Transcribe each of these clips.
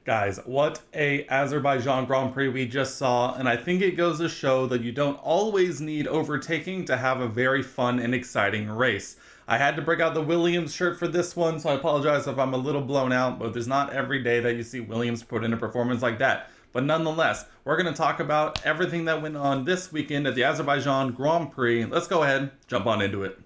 Guys, what a Azerbaijan Grand Prix we just saw, and I think it goes to show that you don't always need overtaking to have a very fun and exciting race. I had to break out the Williams shirt for this one, so I apologize if I'm a little blown out, but there's not every day that you see Williams put in a performance like that. But nonetheless, we're going to talk about everything that went on this weekend at the Azerbaijan Grand Prix. Let's go ahead, jump on into it.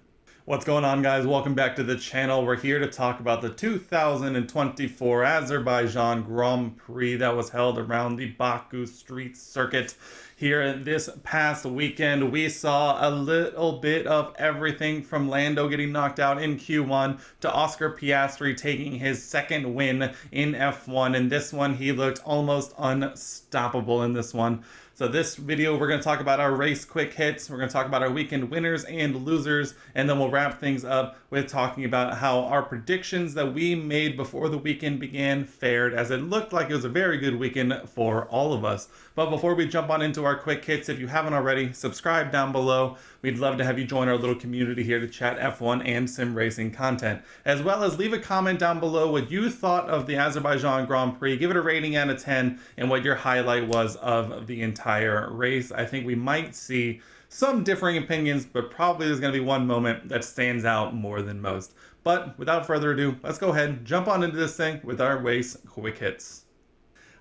What's going on, guys? Welcome back to the channel. We're here to talk about the 2024 Azerbaijan Grand Prix that was held around the Baku Street Circuit. Here this past weekend, we saw a little bit of everything from Lando getting knocked out in Q1 to Oscar Piastri taking his second win in F1. In this one, he looked almost unstoppable in this one. So this video, we're going to talk about our race quick hits, we're going to talk about our weekend winners and losers, and then we'll wrap things up with talking about how our predictions that we made before the weekend began fared, as it looked like it was a very good weekend for all of us. But before we jump on into our quick hits, if you haven't already, subscribe down below. We'd love to have you join our little community here to chat F1 and sim racing content, as well as leave a comment down below what you thought of the Azerbaijan Grand Prix. Give it a rating out of 10 and what your highlight was of the entire race. I think we might see some differing opinions, but probably there's going to be one moment that stands out more than most. But without further ado, let's go ahead and jump on into this thing with our race quick hits.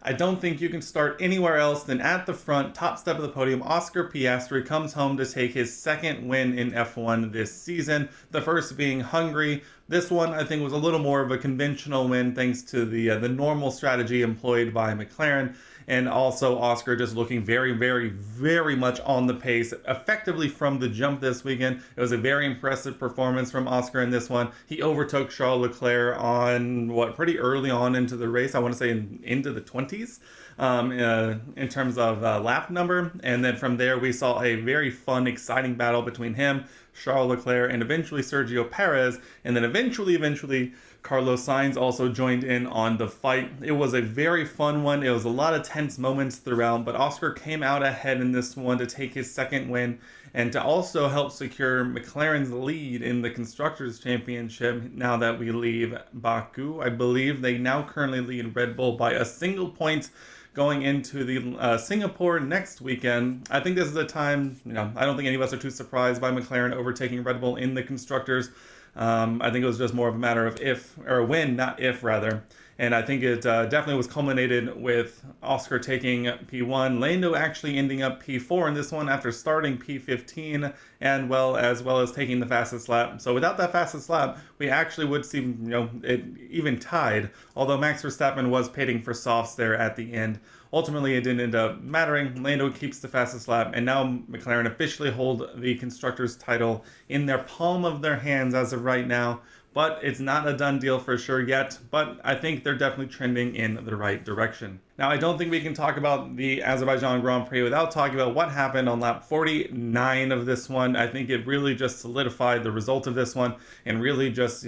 I don't think you can start anywhere else than at the front, top step of the podium. Oscar Piastri comes home to take his second win in F1 this season, the first being Hungary. This one, I think, was a little more of a conventional win thanks to the normal strategy employed by McLaren, and also Oscar just looking very much on the pace, effectively from the jump this weekend. It was a very impressive performance from Oscar in this one. He overtook Charles Leclerc on, pretty early on into the race. I want to say into the 20s. In terms of lap number, and then from there we saw a very fun, exciting battle between him, Charles Leclerc, and eventually Sergio Perez, and then eventually Carlos Sainz also joined in on the fight. It was a very fun one. It was a lot of tense moments throughout, but Oscar came out ahead in this one to take his second win and to also help secure McLaren's lead in the Constructors' Championship now that we leave Baku. I believe they now currently lead Red Bull by a single point going into the Singapore next weekend. I think this is a time, I don't think any of us are too surprised by McLaren overtaking Red Bull in the Constructors. I think it was just more of a matter of if, or when, not if, rather. And I think it definitely was culminated with Oscar taking P1, Lando actually ending up P4 in this one after starting P15, and as well as taking the fastest lap. So without that fastest lap, we actually would see, it even tied, although Max Verstappen was pitting for softs there at the end. Ultimately, it didn't end up mattering. Lando keeps the fastest lap, and now McLaren officially hold the Constructors' title in their palm of their hands as of right now. But it's not a done deal for sure yet, but I think they're definitely trending in the right direction. Now, I don't think we can talk about the Azerbaijan Grand Prix without talking about what happened on lap 49 of this one. I think it really just solidified the result of this one and really just,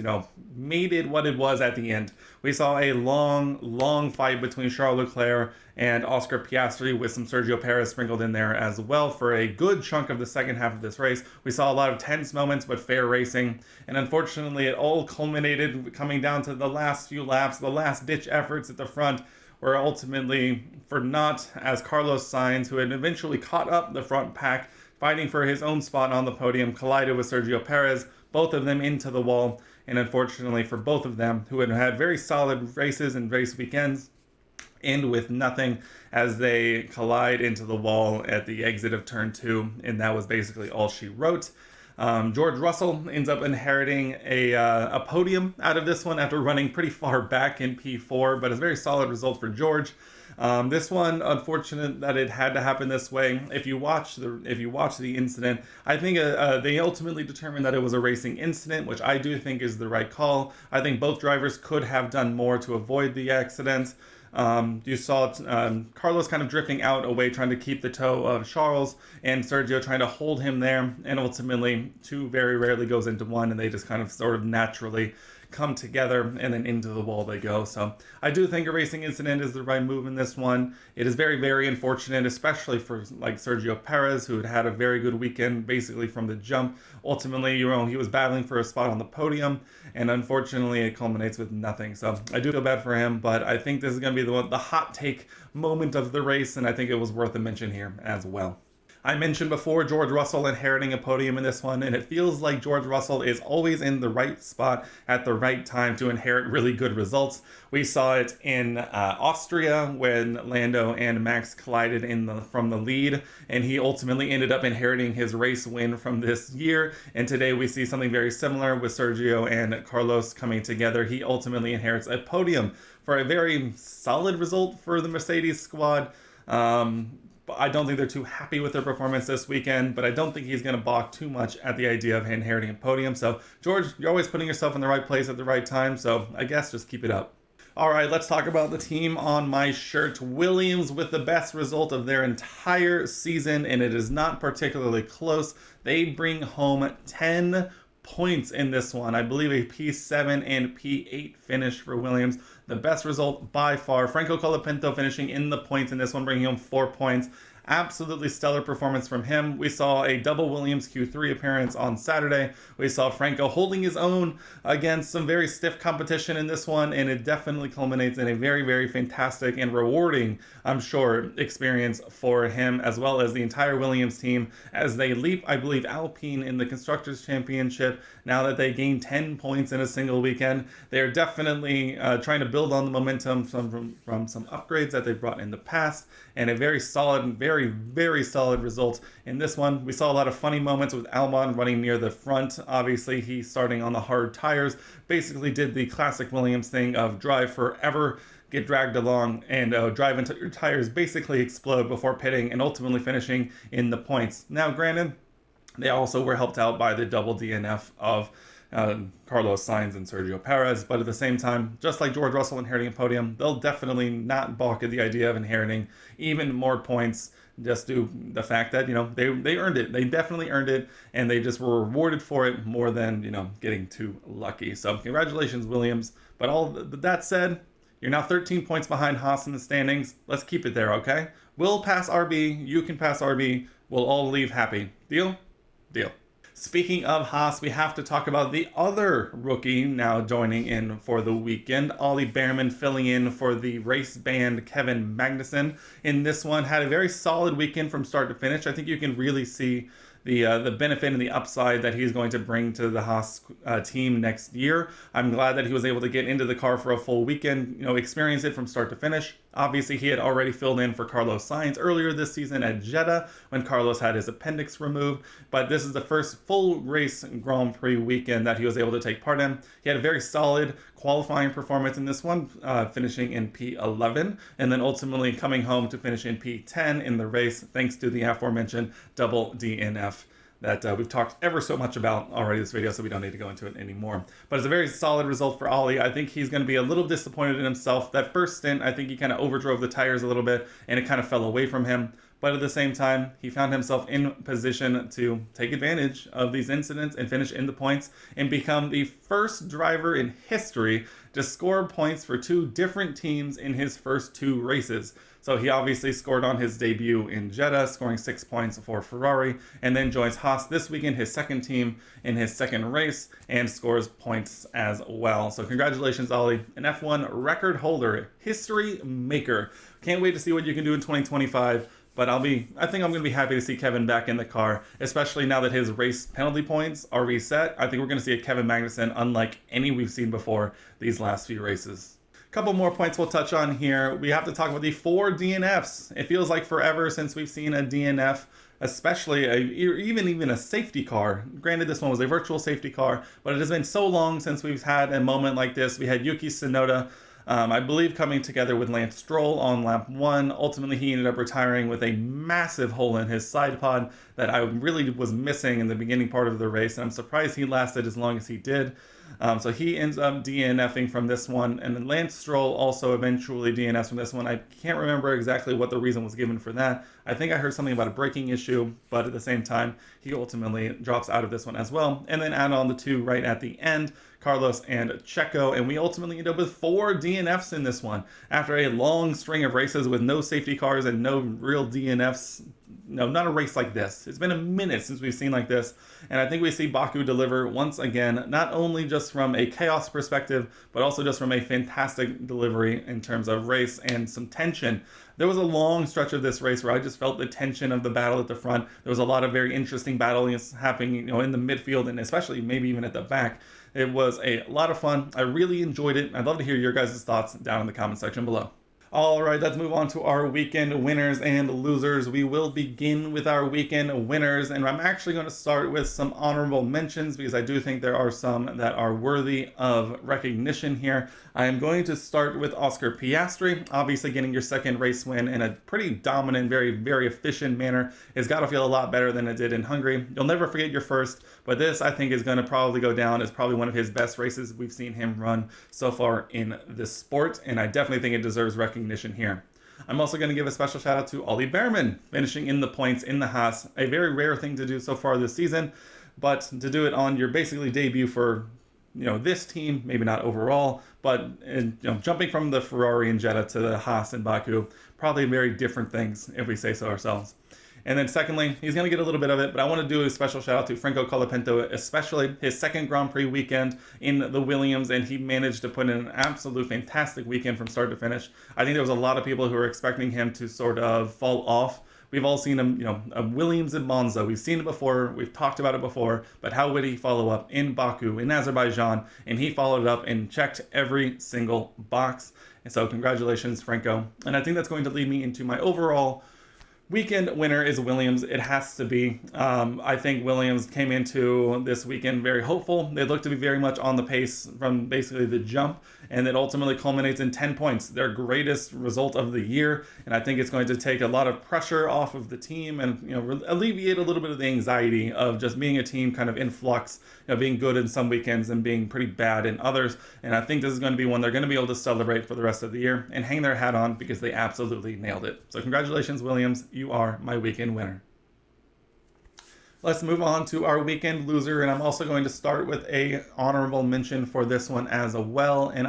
made it what it was at the end. We saw a long fight between Charles Leclerc and Oscar Piastri with some Sergio Perez sprinkled in there as well for a good chunk of the second half of this race. We saw a lot of tense moments, but fair racing. And unfortunately, it all culminated coming down to the last few laps, the last ditch efforts at the front, where ultimately, for not as Carlos Sainz, who had eventually caught up the front pack, fighting for his own spot on the podium, collided with Sergio Perez, both of them into the wall. And unfortunately for both of them, who had had very solid races and race weekends, end with nothing as they collide into the wall at the exit of turn 2, and that was basically all she wrote. George Russell ends up inheriting a podium out of this one after running pretty far back in P4, but it's a very solid result for George. This one, unfortunate that it had to happen this way. If you watch the incident, I think they ultimately determined that it was a racing incident, which I do think is the right call. I think both drivers could have done more to avoid the accident. You saw Carlos kind of drifting out away, trying to keep the toe of Charles, and Sergio trying to hold him there, and ultimately two very rarely goes into one, and they just kind of sort of naturally come together, and then into the wall they go. So I do think a racing incident is the right move in this one. It is very, very unfortunate, especially for like Sergio Perez, who had had a very good weekend basically from the jump. Ultimately, he was battling for a spot on the podium, and unfortunately it culminates with nothing. So I do feel bad for him, but I think this is going to be the hot take moment of the race, and I think it was worth a mention here as well. I mentioned before George Russell inheriting a podium in this one, and it feels like George Russell is always in the right spot at the right time to inherit really good results. We saw it in Austria when Lando and Max collided from the lead, and he ultimately ended up inheriting his race win from this year. And today we see something very similar with Sergio and Carlos coming together. He ultimately inherits a podium for a very solid result for the Mercedes squad. I don't think they're too happy with their performance this weekend, but I don't think he's going to balk too much at the idea of inheriting a podium. So, George, you're always putting yourself in the right place at the right time, so I guess just keep it up. All right, let's talk about the team on my shirt. Williams with the best result of their entire season, and it is not particularly close. They bring home 10 points in this one. I believe a P7 and P8 finish for Williams. The best result by far. Franco Colapinto finishing in the points in this one, bringing home 4 points. Absolutely stellar performance from him. We saw a double Williams Q3 appearance on Saturday. We saw Franco holding his own against some very stiff competition in this one, and it definitely culminates in a very, very fantastic and rewarding, I'm sure, experience for him as well as the entire Williams team as they leap, I believe, Alpine in the Constructors' Championship. Now that they gained 10 points in a single weekend, they're definitely trying to build on the momentum from some upgrades that they brought in the past, and a very solid, very, very solid result in this one. We saw a lot of funny moments with Albon running near the front. Obviously, he's starting on the hard tires, basically did the classic Williams thing of drive forever, get dragged along, and drive until your tires basically explode before pitting and ultimately finishing in the points. Now, granted, they also were helped out by the double DNF of Carlos Sainz and Sergio Perez, but at the same time, just like George Russell inheriting a podium, they'll definitely not balk at the idea of inheriting even more points, just due the fact that, they earned it. They definitely earned it, and they just were rewarded for it more than, getting too lucky. So congratulations, Williams. But all that said, you're now 13 points behind Haas in the standings. Let's keep it there, okay? We'll pass RB. You can pass RB. We'll all leave happy. Deal? Deal. Speaking of Haas, we have to talk about the other rookie now joining in for the weekend. Ollie Behrman filling in for the race band Kevin Magnussen. In this one, had a very solid weekend from start to finish. I think you can really see the benefit and the upside that he's going to bring to the Haas team next year. I'm glad that he was able to get into the car for a full weekend, experience it from start to finish. Obviously, he had already filled in for Carlos Sainz earlier this season at Jeddah when Carlos had his appendix removed, but this is the first full race Grand Prix weekend that he was able to take part in. He had a very solid qualifying performance in this one, finishing in P11, and then ultimately coming home to finish in P10 in the race, thanks to the aforementioned double DNF that we've talked ever so much about already this video, so we don't need to go into it anymore. But it's a very solid result for Ollie. I think he's going to be a little disappointed in himself. That first stint, I think he kind of overdrove the tires a little bit, and it kind of fell away from him. But at the same time, he found himself in position to take advantage of these incidents and finish in the points and become the first driver in history to score points for 2 different teams in his first 2 races. So he obviously scored on his debut in Jeddah, scoring 6 points for Ferrari, and then joins Haas this weekend, his second team in his second race, and scores points as well. So congratulations, Ollie, an F1 record holder, history maker. Can't wait to see what you can do in 2025. But I think I'm going to be happy to see Kevin back in the car, especially now that his race penalty points are reset. I think we're going to see a Kevin Magnussen unlike any we've seen before these last few races. Couple more points we'll touch on here. We have to talk about the 4 DNFs. It feels like forever since we've seen a DNF, especially even a safety car. Granted, this one was a virtual safety car, but it has been so long since we've had a moment like this. We had Yuki Tsunoda, I believe, coming together with Lance Stroll on lap 1. Ultimately, he ended up retiring with a massive hole in his side pod that I really was missing in the beginning part of the race, and I'm surprised he lasted as long as he did. So he ends up DNFing from this one, and then Lance Stroll also eventually DNFs from this one. I can't remember exactly what the reason was given for that. I think I heard something about a braking issue, but at the same time, he ultimately drops out of this one as well. And then add on the two right at the end, Carlos and Checo, and we ultimately end up with 4 DNFs in this one. After a long string of races with no safety cars and no real DNFs, no, not a race like this. It's been a minute since we've seen like this, and I think we see Baku deliver once again, not only just from a chaos perspective, but also just from a fantastic delivery in terms of race and some tension. There was a long stretch of this race where I just felt the tension of the battle at the front. There was a lot of very interesting battling happening, in the midfield and especially maybe even at the back. It was a lot of fun. I really enjoyed it. I'd love to hear your guys' thoughts down in the comment section below. All right, let's move on to our weekend winners and losers. We will begin with our weekend winners, and I'm actually going to start with some honorable mentions because I do think there are some that are worthy of recognition here. I am going to start with Oscar Piastri, obviously getting your second race win in a pretty dominant, very, very efficient manner. It's got to feel a lot better than it did in Hungary. You'll never forget your first, but this I think is going to probably go down as probably one of his best races we've seen him run so far in this sport, and I definitely think it deserves recognition here. I'm also going to give a special shout out to Ollie Behrman, finishing in the points in the Haas, a very rare thing to do so far this season, but to do it on your basically debut for this team, maybe not overall, but jumping from the Ferrari and Jeddah to the Haas and Baku, probably very different things if we say so ourselves. And then secondly, he's going to get a little bit of it, but I want to do a special shout out to Franco Colapinto, especially his second Grand Prix weekend in the Williams, and he managed to put in an absolute fantastic weekend from start to finish. I think there was a lot of people who were expecting him to sort of fall off. We've all seen him, a Williams at Monza. We've seen it before. We've talked about it before. But how would he follow up in Baku, in Azerbaijan? And he followed up and checked every single box. And so congratulations, Franco. And I think that's going to lead me into my overall weekend winner is Williams. It has to be. I think Williams came into this weekend very hopeful. They look to be very much on the pace from basically the jump, and it ultimately culminates in 10 points, their greatest result of the year. And I think it's going to take a lot of pressure off of the team and alleviate a little bit of the anxiety of just being a team kind of in flux, being good in some weekends and being pretty bad in others. And I think this is going to be one they're going to be able to celebrate for the rest of the year and hang their hat on because they absolutely nailed it. So congratulations, Williams. You are my weekend winner. Let's move on to our weekend loser, and I'm also going to start with a honorable mention for this one as well. And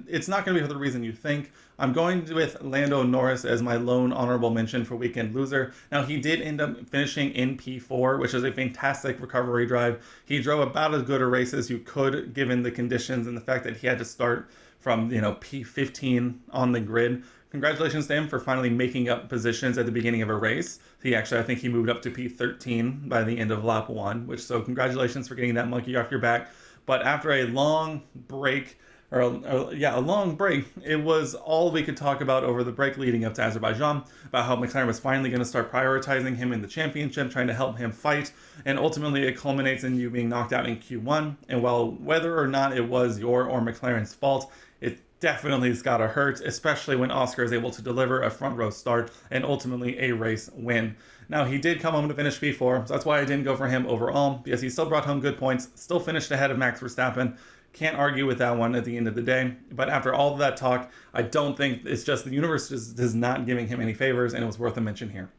it's not gonna be for the reason you think. I'm going with Lando Norris as my lone honorable mention for weekend loser. Now, he did end up finishing in P4, which is a fantastic recovery drive. He drove about as good a race as you could, given the conditions and the fact that he had to start from P15 on the grid. Congratulations to him for finally making up positions at the beginning of a race. I think he moved up to P13 by the end of lap 1, so congratulations for getting that monkey off your back. But after a long break, it was all we could talk about over the break leading up to Azerbaijan, about how McLaren was finally going to start prioritizing him in the championship, trying to help him fight, and ultimately it culminates in you being knocked out in Q1. And while whether or not it was your or McLaren's fault, it definitely has got to hurt, especially when Oscar is able to deliver a front row start and ultimately a race win. Now, he did come home to finish P4, so that's why I didn't go for him overall, because he still brought home good points, still finished ahead of Max Verstappen. Can't argue with that one at the end of the day. But after all of that talk, I don't think it's just the universe just is not giving him any favors, and it was worth a mention here.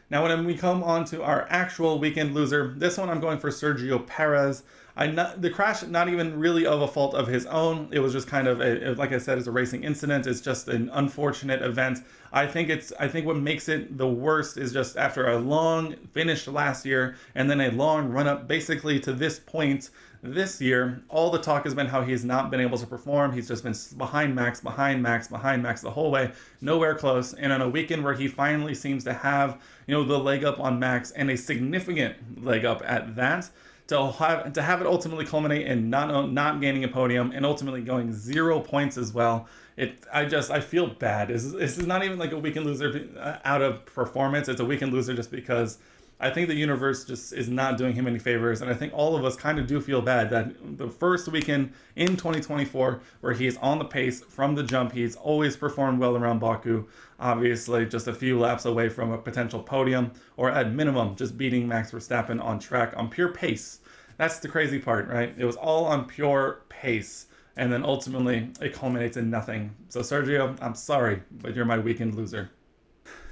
Now, when we come on to our actual weekend loser, this one I'm going for Sergio Perez. The crash, not even really of a fault of his own. It was just kind of, like I said, it's a racing incident. It's just an unfortunate event. I think what makes it the worst is just after a long finish last year and then a long run up basically to this point this year, all the talk has been how he's not been able to perform. He's just been behind Max the whole way, nowhere close. And on a weekend where he finally seems to have, the leg up on Max, and a significant leg up at that, to have it ultimately culminate in not gaining a podium and ultimately going 0 points as well. I feel bad. This is not even like a weekend loser out of performance. It's a weekend loser just because I think the universe just is not doing him any favors, and I think all of us kind of do feel bad that the first weekend in 2024 where he is on the pace from the jump, he's always performed well around Baku, obviously just a few laps away from a potential podium, or at minimum just beating Max Verstappen on track on pure pace. That's the crazy part, right? It was all on pure pace. And then ultimately, it culminates in nothing. So, Sergio, I'm sorry, but you're my weekend loser.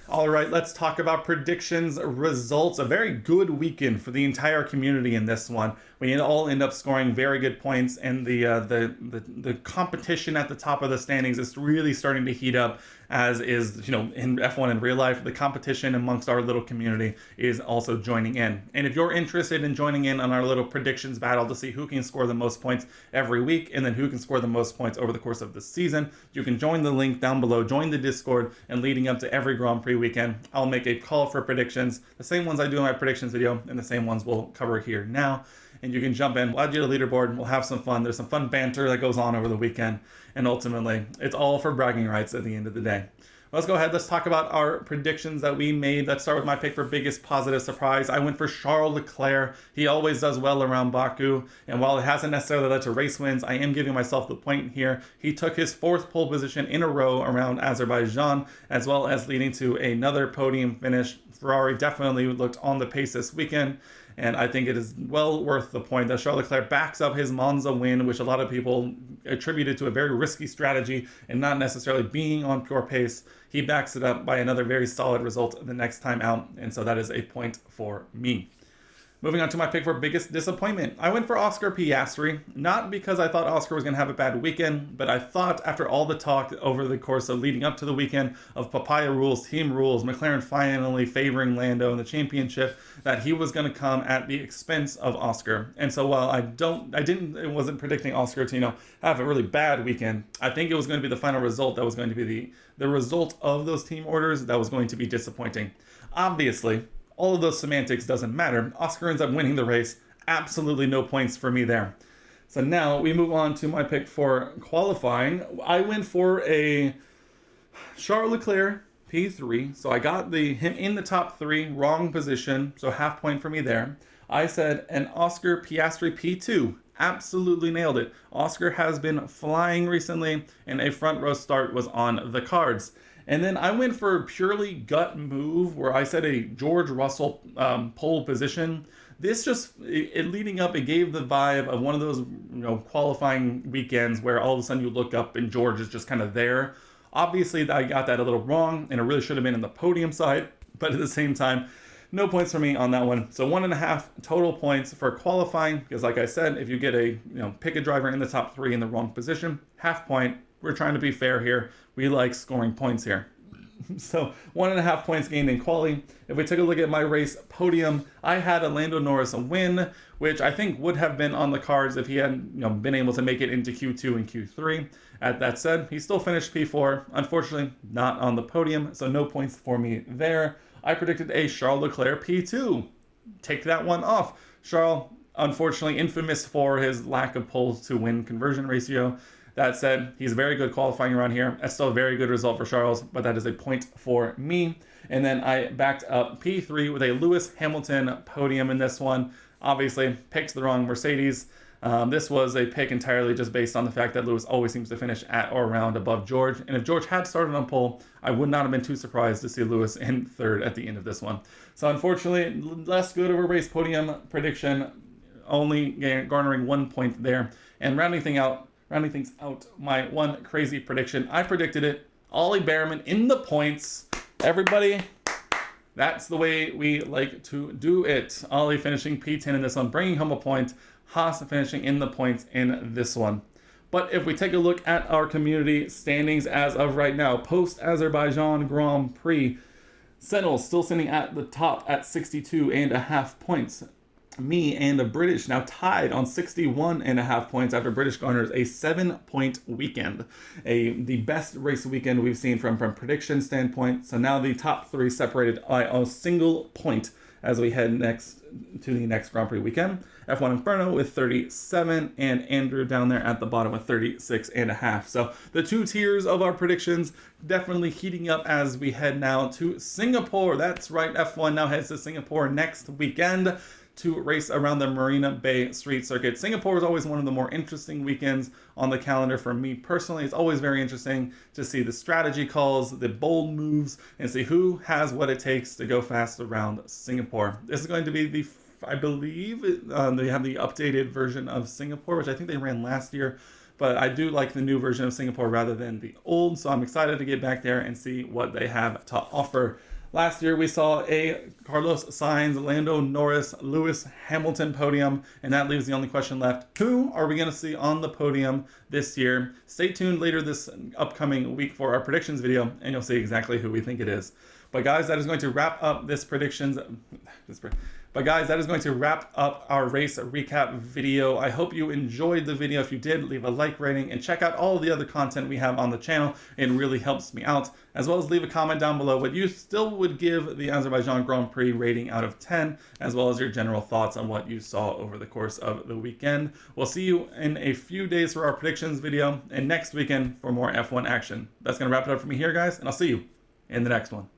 All right, let's talk about predictions results. A very good weekend for the entire community in this one. We all end up scoring very good points, and the competition at the top of the standings is really starting to heat up. As is, in F1 in real life, the competition amongst our little community is also joining in. And if you're interested in joining in on our little predictions battle to see who can score the most points every week, and then who can score the most points over the course of the season, you can join the link down below, join the Discord, and leading up to every Grand Prix weekend, I'll make a call for predictions, the same ones I do in my predictions video, and the same ones we'll cover here now. And you can jump in, we'll add you to the leaderboard, and we'll have some fun. There's some fun banter that goes on over the weekend, and ultimately, it's all for bragging rights at the end of the day. Let's go ahead, let's talk about our predictions that we made. Let's start with my pick for biggest positive surprise. I went for Charles Leclerc. He always does well around Baku, and while it hasn't necessarily led to race wins, I am giving myself the point here. He took his 4th pole position in a row around Azerbaijan, as well as leading to another podium finish. Ferrari definitely looked on the pace this weekend, and I think it is well worth the point that Charles Leclerc backs up his Monza win, which a lot of people attributed to a very risky strategy and not necessarily being on pure pace. He backs it up by another very solid result the next time out, and so that is a point for me. Moving on to my pick for biggest disappointment. I went for Oscar Piastri, not because I thought Oscar was going to have a bad weekend, but I thought after all the talk over the course of leading up to the weekend of papaya rules, team rules, McLaren finally favoring Lando in the championship, that he was going to come at the expense of Oscar. And so while I wasn't predicting Oscar to, have a really bad weekend, I think it was going to be the final result that was going to be the result of those team orders that was going to be disappointing. Obviously, all of those semantics doesn't matter. Oscar ends up winning the race. Absolutely no points for me there. So now we move on to my pick for qualifying. I went for a Charles Leclerc P3. So I got him in the top 3, wrong position. So half point for me there. I said an Oscar Piastri P2. Absolutely nailed it. Oscar has been flying recently, and a front row start was on the cards. And then I went for a purely gut move where I said a George Russell pole position. This just, leading up, it gave the vibe of one of those qualifying weekends where all of a sudden you look up and George is just kind of there. Obviously, I got that a little wrong, and it really should have been in the podium side. But at the same time, no points for me on that one. So 1.5 total points for qualifying, because like I said, if you get pick a driver in the top 3 in the wrong position, half point. We're trying to be fair here. We like scoring points here. So 1.5 points gained in quali. If we take a look at my race podium, I had a Lando Norris win, which I think would have been on the cards if he hadn't been able to make it into Q2 and Q3. At that said, he still finished P4. Unfortunately, not on the podium, so no points for me there. I predicted a Charles Leclerc P2. Take that one off. Charles, unfortunately, infamous for his lack of poles to win conversion ratio. That said, he's very good qualifying around here. That's still a very good result for Charles, but that is a point for me. And then I backed up P3 with a Lewis Hamilton podium in this one. Obviously, picked the wrong Mercedes. This was a pick entirely just based on the fact that Lewis always seems to finish at or around above George. And if George had started on pole, I would not have been too surprised to see Lewis in 3rd at the end of this one. So unfortunately, less good of a race podium prediction, only garnering 1 point there. And rounding things out, my one crazy prediction, I predicted it. Ollie Behrman in the points. Everybody, that's the way we like to do it. Ollie finishing P10 in this one, bringing home a point. Haas finishing in the points in this one. But if we take a look at our community standings as of right now, post-Azerbaijan Grand Prix, Sentinel still sitting at the top at 62.5 points. Me and the British now tied on 61.5 points after British garners a 7-point weekend. The best race weekend we've seen from prediction standpoint. So now the top 3 separated by a single point as we head next to the next Grand Prix weekend. F1 Inferno with 37, and Andrew down there at the bottom with 36.5. So the 2 tiers of our predictions definitely heating up as we head now to Singapore. That's right, F1 now heads to Singapore next weekend to race around the Marina Bay Street Circuit. Singapore is always one of the more interesting weekends on the calendar for me personally. It's always very interesting to see the strategy calls, the bold moves, and see who has what it takes to go fast around Singapore. This is going to be the I believe they have the updated version of Singapore, which I think they ran last year. But I do like the new version of Singapore rather than the old, so I'm excited to get back there and see what they have to offer. Last year, we saw a Carlos Sainz, Lando Norris, Lewis Hamilton podium, and that leaves the only question left. Who are we going to see on the podium this year? Stay tuned later this upcoming week for our predictions video, and you'll see exactly who we think it is. But guys, that is going to wrap up this predictions. But guys, that is going to wrap up our race recap video. I hope you enjoyed the video. If you did, leave a like rating and check out all the other content we have on the channel. It really helps me out. As well as leave a comment down below what you still would give the Azerbaijan Grand Prix rating out of 10, as well as your general thoughts on what you saw over the course of the weekend. We'll see you in a few days for our predictions video and next weekend for more F1 action. That's going to wrap it up for me here, guys, and I'll see you in the next one.